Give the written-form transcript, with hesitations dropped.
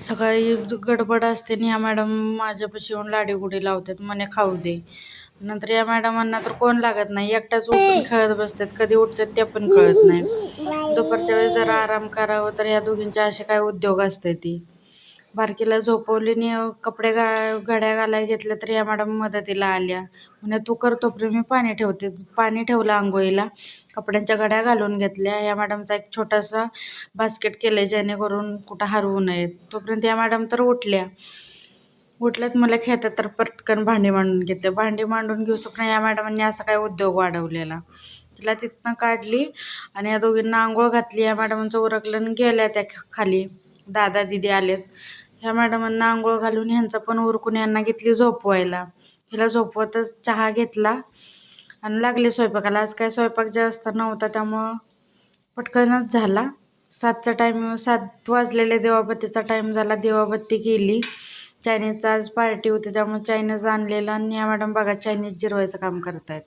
सकाळी गडबड असते आणि ह्या मॅडम माझ्यापाशी येऊन लाडीगुडी लावतात, म्हणे खाऊ दे. नंतर या मॅडमांना तर कोण लागत नाही, एकटाच उठून खेळत बसतात, कधी उठतात ते पण कळत नाही. दुपारच्या वेळेस जरा आराम करावं तर या दोघींचे असे काय उद्योग असते ती. बारकीला झोपवली आणि कपडे घड्या घालायला घेतल्या तर या मॅडम मदतीला आल्या. म्हणे तू कर तोपर्यंत मी पाणी ठेवते. पाणी ठेवलं आंघोळीला, कपड्यांच्या घड्या घालून घेतल्या. या मॅडमचा एक छोटासा बास्केट केलं जेणेकरून कुठं हरवू नयेत. तोपर्यंत या मॅडम तर उठल्यात मला खेळतात तर पटकन भांडी मांडून घेतले. भांडी मांडून घेऊस पण या मॅडमांनी असा काय उद्योग वाढवलेला. तिला तिथनं काढली आणि या दोघींना आंघोळ घातली. या मॅडमांचं उरकलं आणि गेल्या त्या खाली. दादा दिदी आलेत. ह्या मॅडमांना आंघोळ घालून ह्यांचं पण उरकून यांना घेतली झोपवायला. हिला झोपवतच चहा घेतला आणि लागले स्वयंपाकाला. आज काय स्वयंपाक जास्त नव्हता त्यामुळं पटकनच झाला. 7 वाजलेले, देवाबत्तीचा टाईम झाला. देवाबत्ती केली. चायनीजचा आज पार्टी होती त्यामुळे चायनीज आणलेलं आणि या मॅडम बघा चायनीज जिरवायचं काम करतायत.